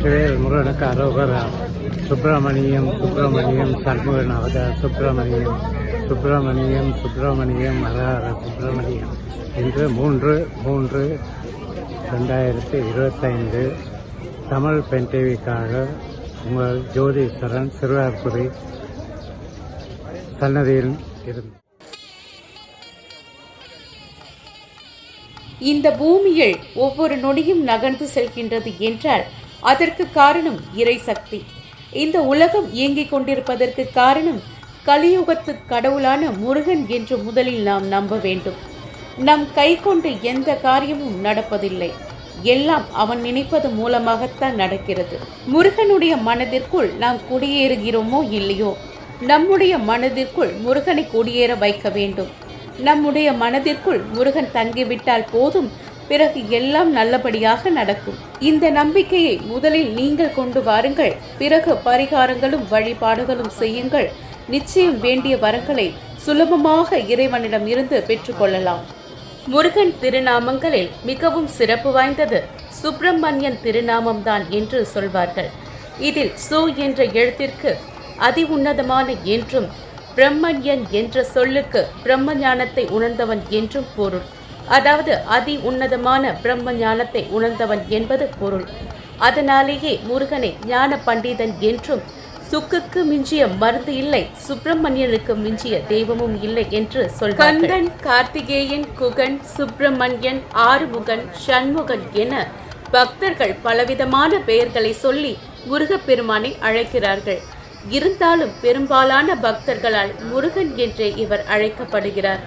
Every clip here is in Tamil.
வெற்றிவேல் முருகனுக்கு அரோகரா. சுப்பிரமணியம் சுப்பிரமணியம் சண்முகநாத சுப்பிரமணியம் சுப்பிரமணியம் சுப்பிரமணியம் ஹரஹர சுப்பிரமணியம். இன்று 3/3/2025 தமிழ் பெண் டிவிக்காக உங்கள் ஜோதீஸ்வரன் சிறுவார்புரி சன்னதியில் இருந்து. இந்த பூமியில் ஒவ்வொரு நொடியும் நகர்ந்து செல்கின்றது என்றால் அதற்கு காரணம் இறை சக்தி. இந்த உலகம் இயங்கிக் கொண்டிருப்பதற்கு காரணம் கலியுகத்து கடவுளான முருகன் என்று முதலில் நாம் நம்ப வேண்டும். நம் கை கொண்டு எந்த காரியமும் நடப்பதில்லை, எல்லாம் அவன் நினைப்பது மூலமாகத்தான் நடக்கிறது. முருகனுடைய மனதிற்குள் நாம் குடியேறுகிறோமோ இல்லையோ, நம்முடைய மனதிற்குள் முருகனை குடியேற வைக்க வேண்டும். நம்முடைய மனதிற்குள் முருகன் தங்கிவிட்டால் போதும், பிறகு எல்லாம் நல்லபடியாக நடக்கும். இந்த நம்பிக்கையை முதலில் நீங்கள் கொண்டு வாருங்கள். பிறகு பரிகாரங்களும் வழிபாடுகளும் செய்யுங்கள். நிச்சயம் வேண்டிய வரங்களை சுலபமாக இறைவனிடம் இருந்து பெற்றுக்கொள்ளலாம். முருகன் திருநாமங்களில் மிகவும் சிறப்பு வாய்ந்தது சுப்பிரமணியன் திருநாமம்தான் என்று சொல்வார்கள். இதில் சு என்ற எழுத்திற்கு அதி உன்னதமான என்றும், பிரம்மண்யன் என்ற சொல்லுக்கு பிரம்ம ஞானத்தை உணர்ந்தவன் என்றும் பொருள். அதாவது அதி உன்னதமான பிரம்ம ஞானத்தை உணர்ந்தவன் என்பது பொருள். அதனாலேயே முருகனை ஞான பண்டிதன் என்றும், சுக்குக்கு மிஞ்சிய மருந்து இல்லை, சுப்பிரமணியனுக்கு மிஞ்சிய தெய்வமும் இல்லை என்று சொல்வார்கள். கந்தன், கார்த்திகேயன், குகன், சுப்பிரமணியன், ஆறுமுகன், சண்முகன் என பக்தர்கள் பலவிதமான பெயர்களை சொல்லி முருகப்பெருமானை அழைக்கிறார்கள். இருந்தாலும் பெரும்பாலான பக்தர்களால் முருகன் என்றே இவர் அழைக்கப்படுகிறார்.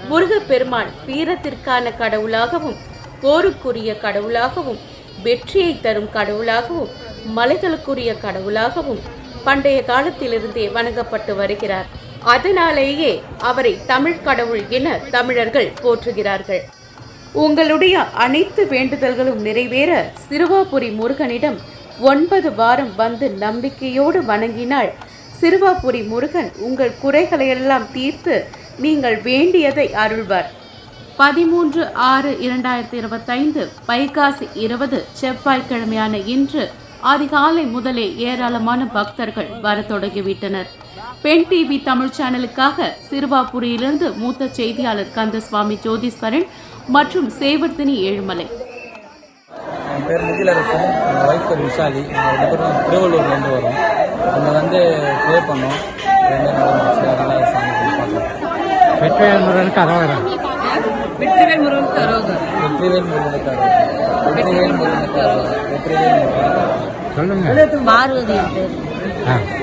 முருகப்பெருமான் வீரத்திற்கான கடவுளாகவும், போருக்குரிய கடவுளாகவும், வெற்றியை தரும் கடவுளாகவும், மலைகளுக்குரிய கடவுளாகவும் பண்டைய காலத்திலிருந்தே வணங்கப்பட்டு வருகிறார். அதனாலேயே அவரை தமிழ் கடவுள் என தமிழர்கள் போற்றுகிறார்கள். உங்களுடைய அனைத்து வேண்டுதல்களும் நிறைவேற சிறுவாபுரி முருகனிடம் 9 வாரம் வந்து நம்பிக்கையோடு வணங்கினால் சிறுவாபுரி முருகன் உங்கள் குறைகளையெல்லாம் தீர்த்து நீங்கள் வேண்டியதை அருள்வார். 13/6/2025 வைகாசி 20 செவ்வாய்க்கிழமையான இன்று அதிகாலை முதலே ஏராளமான பக்தர்கள் வர தொடங்கிவிட்டனர். பெண் டிவி தமிழ் சேனலுக்காக சிறுவாபுரியிலிருந்து மூத்த செய்தியாளர் கந்தசுவாமி ஜோதீஸ்வரன் மற்றும் சேவர்த்தினி ஏழுமலை. என் பேர் முகிலரசன், எங்கள் ஒய்ஃப் பேர் விஷாலி. நாங்கள் 2 பேரும் திருவள்ளூர்லேருந்து வரோம். அங்கே வந்து ப்ரே பண்ணோம். வெற்றிவேல் முருகனுக்கு அரோகரா. வெற்றிவேல் முருகனுக்கு அரோகரா. வெற்றிவேல் முருகனுக்கு அரோகரா. வெற்றிவேல் முருகனுக்கு அரோகரா. வெற்றிவேல் முருகனுக்கு சொல்லுங்க. பார்வதி.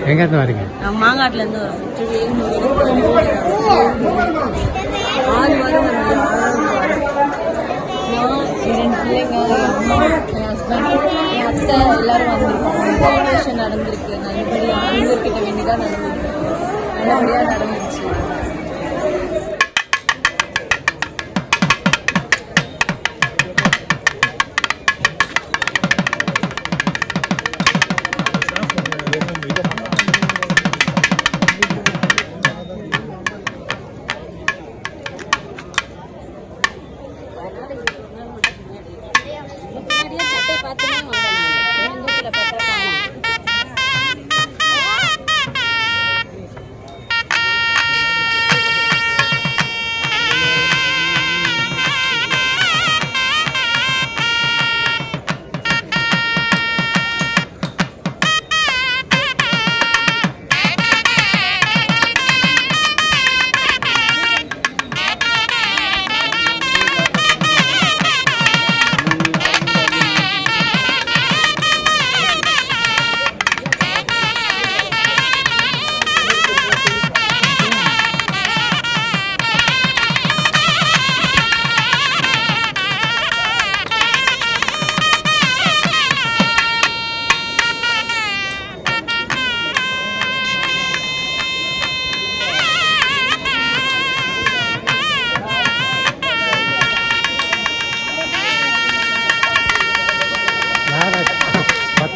எங்கேருந்து வரீங்க? மாங்காட்டுலேருந்து வரோம். வெற்றிவேல் முருகனுக்கு 6 வாரம் நான் 2 பிள்ளைங்க, என் அம்மா, என் ஹஸ்பண்ட், என் அத்தை எல்லாரும் வந்திருக்கோம். கோஆர்டினேஷன் நடந்திருக்கு. நல்லபடியாக முருகர்கிட்ட வேண்டிதான் நடந்திருக்கு. நல்லபடியாக நடந்துச்சு.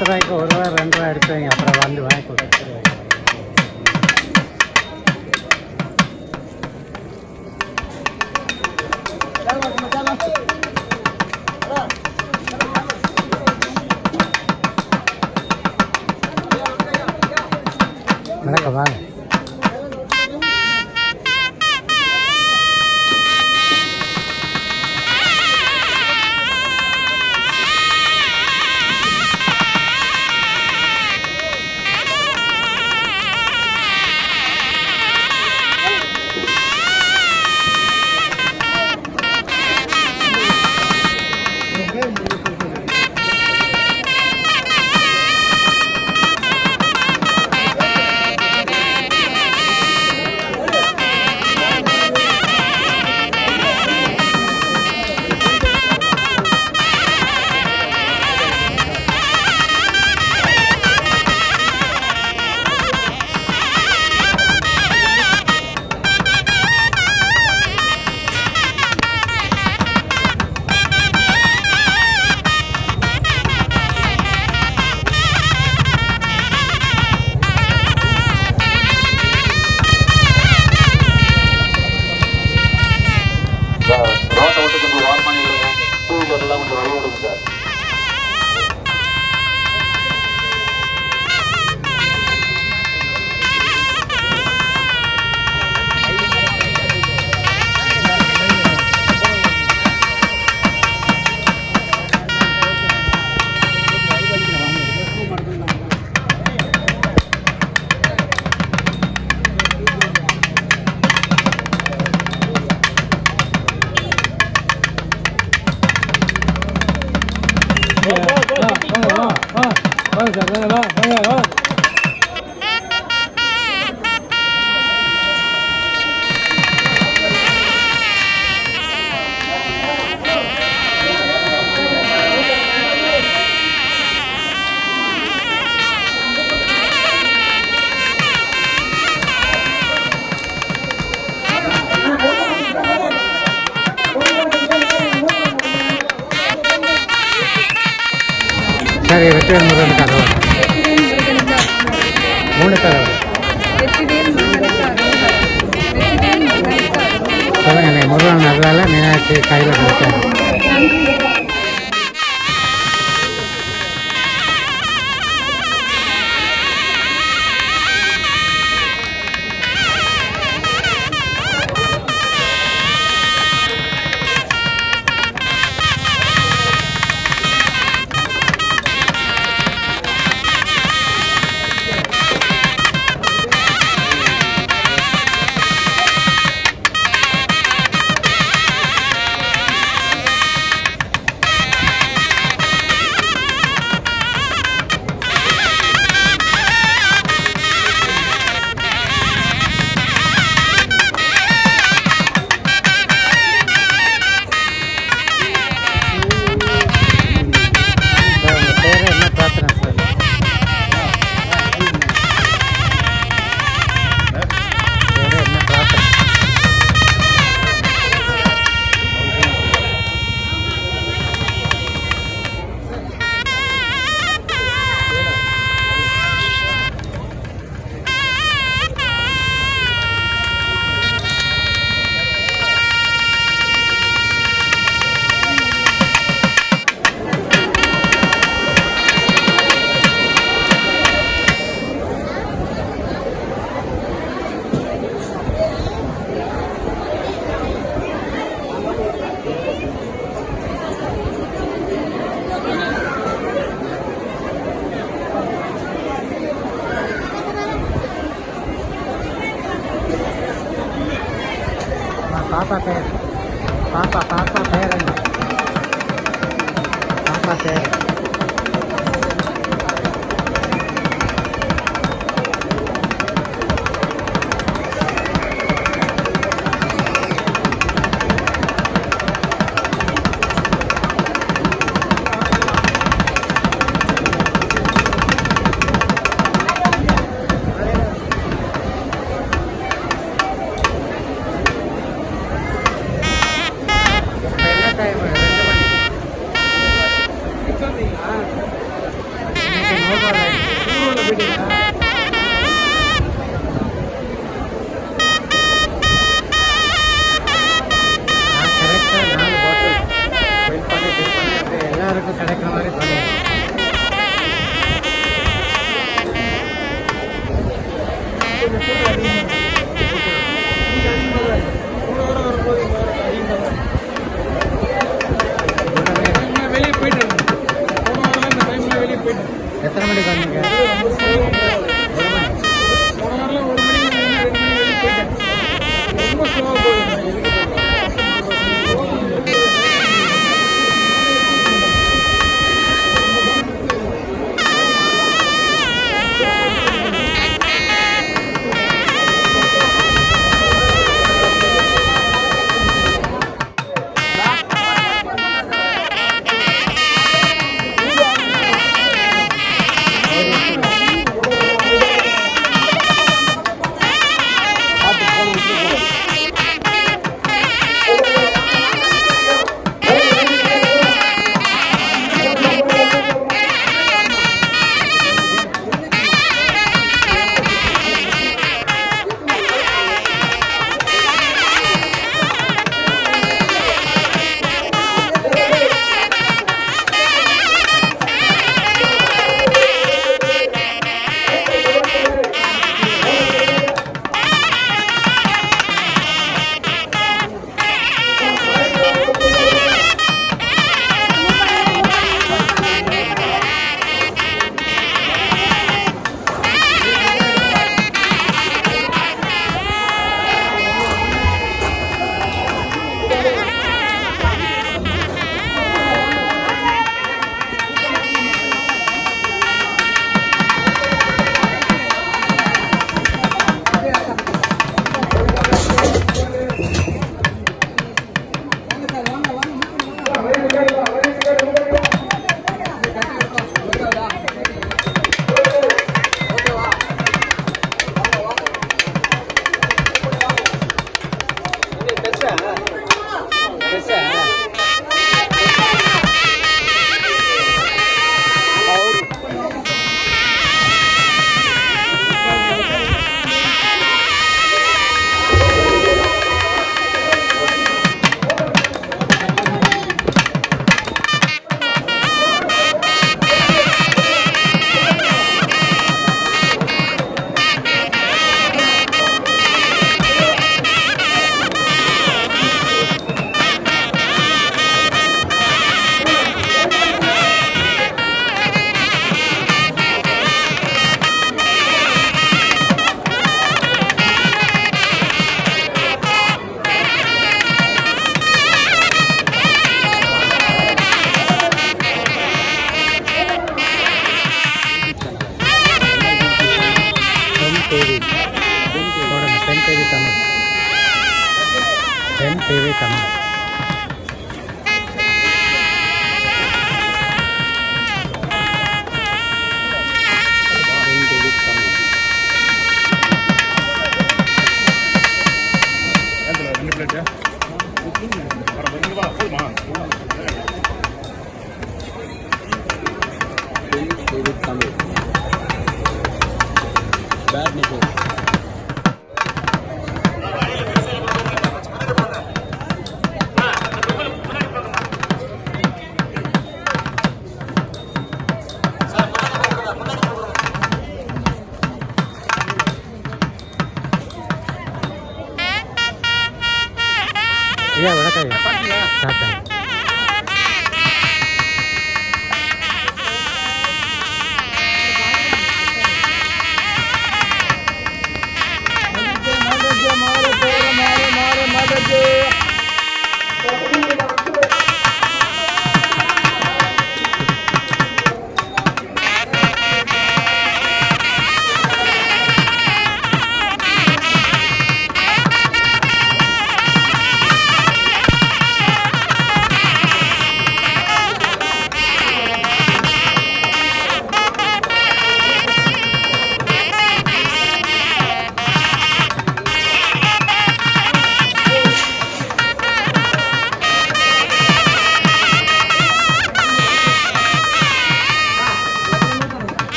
₹10 1 ரூபா 2 ரூபா எடுத்துவைங்க, அப்புறம் வந்து வாங்கி கொடுத்துருவாங்க. வணக்கம் வாங்க. ரோட்டை விட்டு கொஞ்சம் வார் பண்ணிடுங்க. டூ வீலர்லாம் கொஞ்சம் வழி விடுங்க சார். சரி, வெற்றிவேல் முருகனுக்கு அரோகரா. 3 தடவை சொல்லுங்க. முருகன் நல்லால மீனாட்சி கையில் கிடைச்சாரு. பாப்பா பேர் என்ன? பாப்பா பேர் என்ன டைம்? 2 மணி. எத்தனை மணிக்கு வந்தீங்க? ரொம்ப ஸ்லோவாக போகுது. பென் டிவி தமிழ். ஐயா வணக்கம் ஐயா. சாப்பிட்டேன்.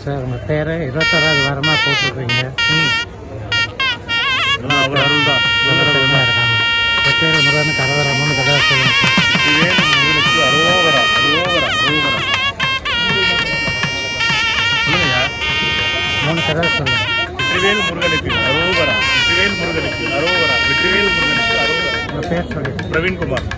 சார் உங்கள் பேர் 21வது வாரமாக போட்டிருக்கீங்க. அவர் அருள் தான். பெருமையாக இருக்காங்க. வெற்றிவேல் முருகனுக்கு அரோகரா 3 தடவை சொல்லுங்க சார். வெற்றிவேல் முருகனுக்கு அரோகரா அரோகரா அரோகரா. சொல்லுங்கய்யா. 3 தடவை சொல்லுங்க. வெற்றிவேல் முருகனுக்கு அரோகரா, வெற்றிவேல் முருகனுக்கு அரோகரா, வெற்றிவேல் முருகனுக்கு அரோகரா. உங்கள் பேர் சொல்லி. பிரவீன்குமார்.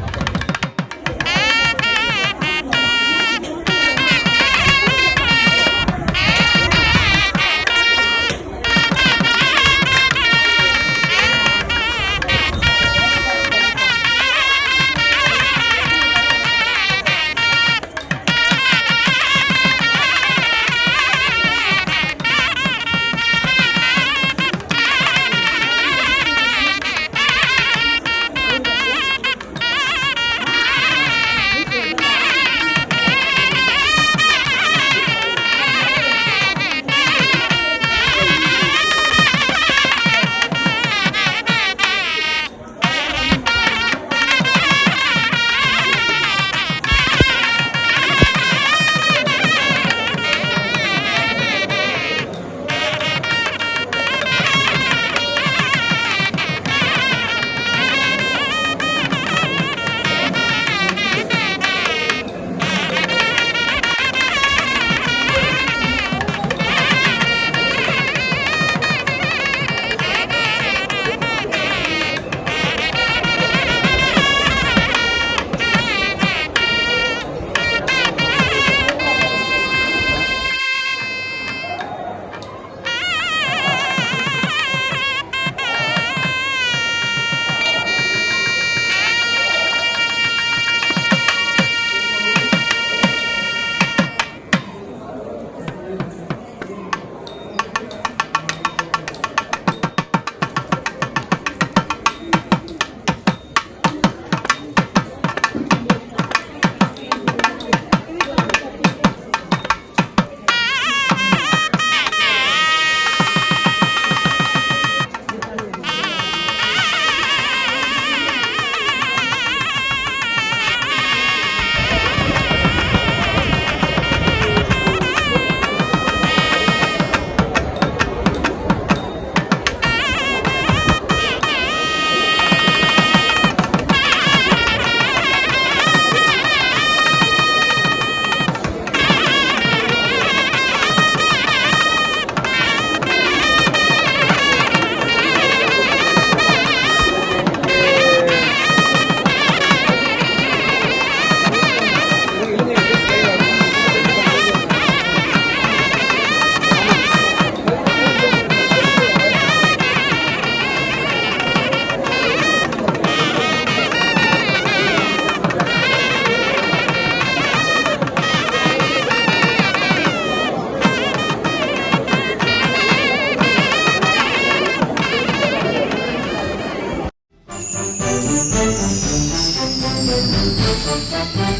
Thank you.